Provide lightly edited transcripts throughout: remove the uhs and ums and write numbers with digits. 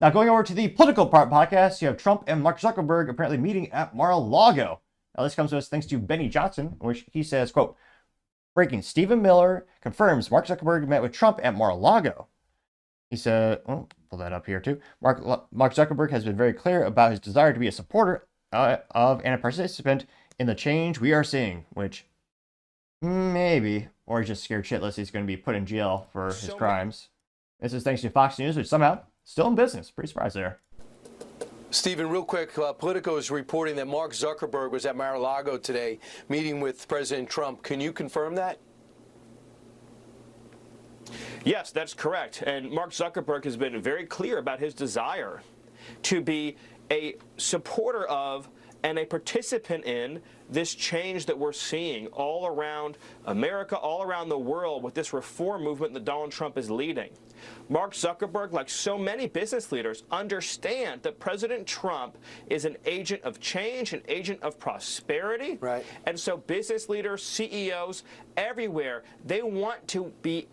Now, going over to the political part podcast, you have Trump and Mark Zuckerberg apparently meeting at Mar-a-Lago. Now, this comes to us thanks to Benny Johnson, in which he says, quote, breaking, Stephen Miller confirms Mark Zuckerberg met with Trump at Mar-a-Lago. He said, pull that up here too. Mark Zuckerberg has been very clear about his desire to be a supporter of and a participant in the change we are seeing, which maybe, or he's just scared shitless he's going to be put in jail for his crimes. This is thanks to Fox News, which somehow still in business. Pretty surprised there. Stephen, real quick, Politico is reporting that Mark Zuckerberg was at Mar-a-Lago today meeting with President Trump. Can you confirm that? Yes, that's correct. And Mark Zuckerberg has been very clear about his desire to be a supporter of and a participant in this change that we're seeing all around America, all around the world with this reform movement that Donald Trump is leading. Mark Zuckerberg, like so many business leaders, understand that President Trump is an agent of change, an agent of prosperity. Right. And so business leaders, CEOs, everywhere, they want to be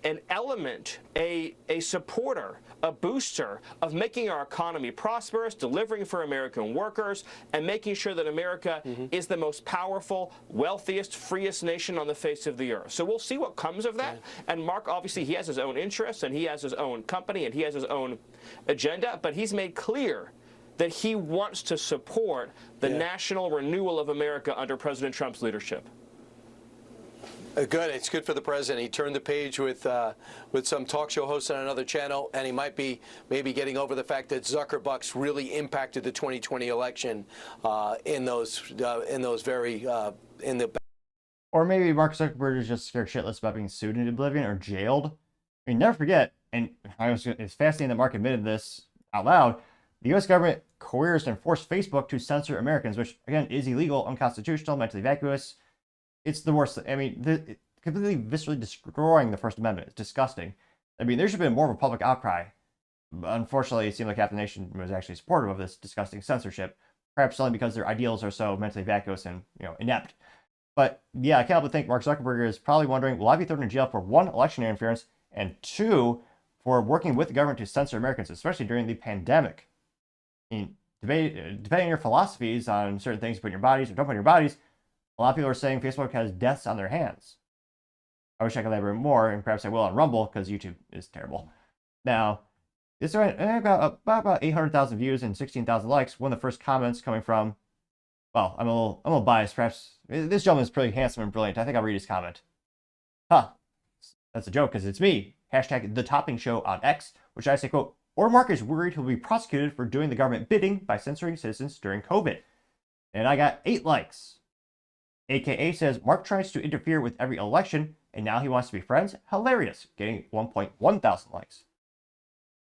an element, a supporter, a booster of making our economy prosperous, delivering for American workers, and making sure that America is the most powerful, wealthiest, freest nation on the face of the earth. So we'll see what comes of that. And Mark, obviously, he has his own interests, and he has his own company, and he has his own agenda, but he's made clear that he wants to support the national renewal of America under President Trump's leadership. Good. It's good for the president. He turned the page with some talk show hosts on another channel, and he might be maybe getting over the fact that Zuckerbucks really impacted the 2020 election in the. Or maybe Mark Zuckerberg is just scared shitless about being sued into oblivion or jailed. I mean, never forget, and it's fascinating that Mark admitted this out loud. The U.S. government coerced and forced Facebook to censor Americans, which again is illegal, unconstitutional, mentally vacuous. It's the worst. I mean, completely viscerally destroying the First Amendment. It's disgusting. I mean, there should have been more of a public outcry. Unfortunately, it seemed like half the nation was actually supportive of this disgusting censorship, perhaps only because their ideals are so mentally vacuous and inept. But yeah, I can't help but think Mark Zuckerberg is probably wondering, will I be thrown in jail for one, election interference, and two, for working with the government to censor Americans, especially during the pandemic? I mean, depending on your philosophies on certain things you put in your bodies or don't put in your bodies, a lot of people are saying Facebook has deaths on their hands. I wish I could elaborate more, and perhaps I will on Rumble, because YouTube is terrible. Now, this got about 800,000 views and 16,000 likes. One of the first comments coming from, well, I'm a little biased, perhaps. This gentleman is pretty handsome and brilliant. I think I'll read his comment. That's a joke, because it's me. Hashtag The Topping Show on X, which I say, quote, or Mark is worried he'll be prosecuted for doing the government bidding by censoring citizens during COVID. And I got 8 likes. AKA says, Mark tries to interfere with every election, and now he wants to be friends? Hilarious, getting 1.1 thousand likes.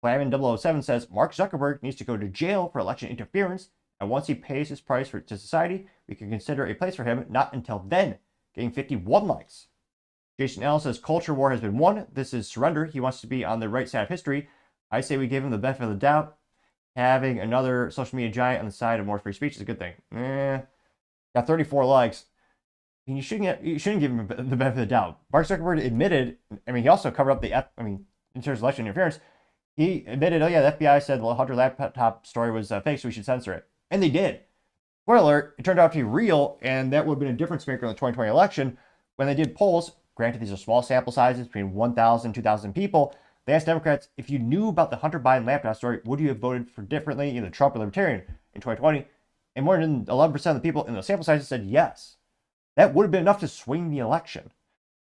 Flamin007 says, Mark Zuckerberg needs to go to jail for election interference, and once he pays his price to society, we can consider a place for him, not until then, getting 51 likes. Jason L says, culture war has been won. This is surrender. He wants to be on the right side of history. I say we give him the benefit of the doubt. Having another social media giant on the side of more free speech is a good thing. Got 34 likes. You shouldn't give him the benefit of the doubt. Mark Zuckerberg admitted, he also covered up in terms of election interference, he admitted, the FBI said the Hunter laptop story was fake, so we should censor it. And they did. Spoiler alert, it turned out to be real, and that would have been a difference maker in the 2020 election. When they did polls, granted these are small sample sizes, between 1,000, 2,000 people, they asked Democrats, if you knew about the Hunter Biden laptop story, would you have voted for differently, either Trump or Libertarian, in 2020? And more than 11% of the people in the sample sizes said yes. That would have been enough to swing the election.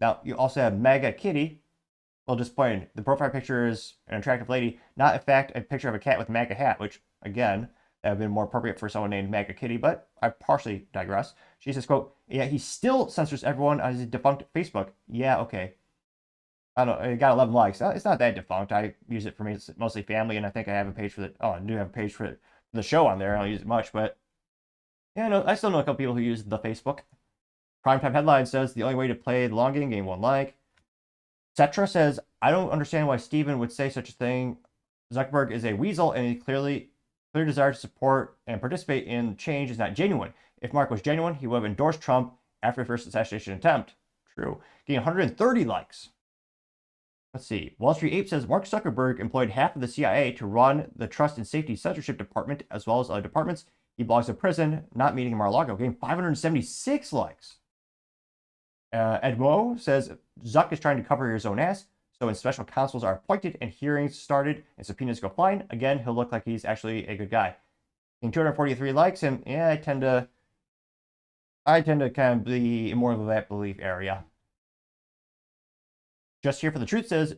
Now, you also have MAGA Kitty. Well, disappointing. The profile picture is an attractive lady, not in fact a picture of a cat with a MAGA hat, which, again, that would have been more appropriate for someone named MAGA Kitty, but I partially digress. She says, quote, yeah, he still censors everyone on his defunct Facebook. Yeah, okay. I don't know, it got 11 likes. It's not that defunct. I use it for mostly family, and I think I have a page for I do have a page for the show on there. I don't use it much, but yeah, no, I still know a couple people who use the Facebook. Primetime Headline says, the only way to play the long game, gain 1 like. Cetra says, I don't understand why Steven would say such a thing. Zuckerberg is a weasel, and he clear desire to support and participate in change is not genuine. If Mark was genuine, he would have endorsed Trump after the first assassination attempt. True. Getting 130 likes. Let's see. Wall Street Ape says Mark Zuckerberg employed half of the CIA to run the Trust and Safety Censorship Department, as well as other departments. He blogs in prison, not meeting in Mar-a-Lago, getting 576 likes. Ed Moe says Zuck is trying to cover his own ass, so when special counsels are appointed and hearings started and subpoenas go flying, again, he'll look like he's actually a good guy. Getting 243 likes, and yeah, I tend to kind of be more of that belief area. Just Here for the Truth says,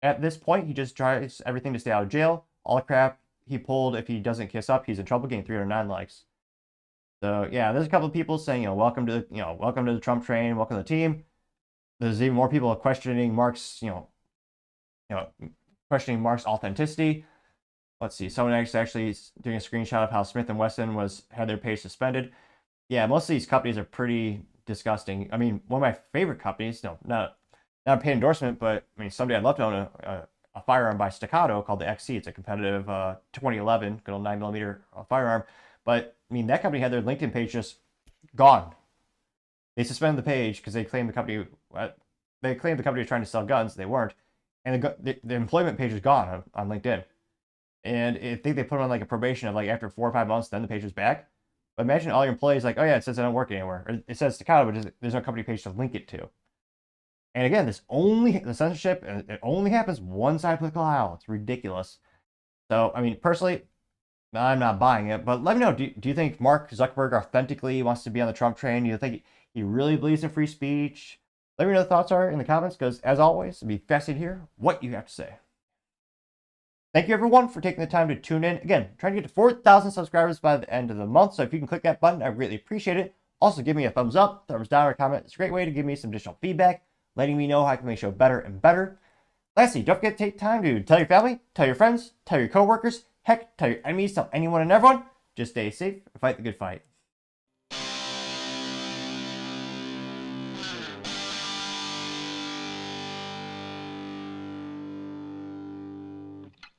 at this point, he just tries everything to stay out of jail. All the crap he pulled, if he doesn't kiss up, he's in trouble, getting 309 likes. So yeah, there's a couple of people saying, welcome to the Trump train, welcome to the team. There's even more people questioning Mark's, questioning Mark's authenticity. Let's see, someone actually doing a screenshot of how Smith & Wesson had their page suspended. Yeah, most of these companies are pretty disgusting. I mean, one of my favorite companies, not a paid endorsement, but I mean, someday I'd love to own a firearm by Staccato called the XC. It's a competitive 2011, good old 9mm firearm. But I mean, that company had their LinkedIn page just gone. They suspended the page because they claimed the company was trying to sell guns. They weren't, and the employment page is gone on LinkedIn. And I think they put on like a probation of like after 4 or 5 months, then the page is back. But imagine all your employees like, oh yeah, it says I don't work anywhere. Or it says Staccato, but there's no company page to link it to. And again, the censorship, it only happens one side of the political aisle. It's ridiculous. So, I mean, personally, I'm not buying it. But let me know, do you think Mark Zuckerberg authentically wants to be on the Trump train? Do you think he really believes in free speech? Let me know what the thoughts are in the comments, because as always, it'd be fascinating to hear what you have to say. Thank you, everyone, for taking the time to tune in. Again, trying to get to 4,000 subscribers by the end of the month. So if you can click that button, I greatly appreciate it. Also, give me a thumbs up, thumbs down, or comment. It's a great way to give me some additional feedback, letting me know how I can make the show better and better. Lastly, don't forget to take time to tell your family, tell your friends, tell your coworkers, heck, tell your enemies, tell anyone and everyone. Just stay safe and fight the good fight.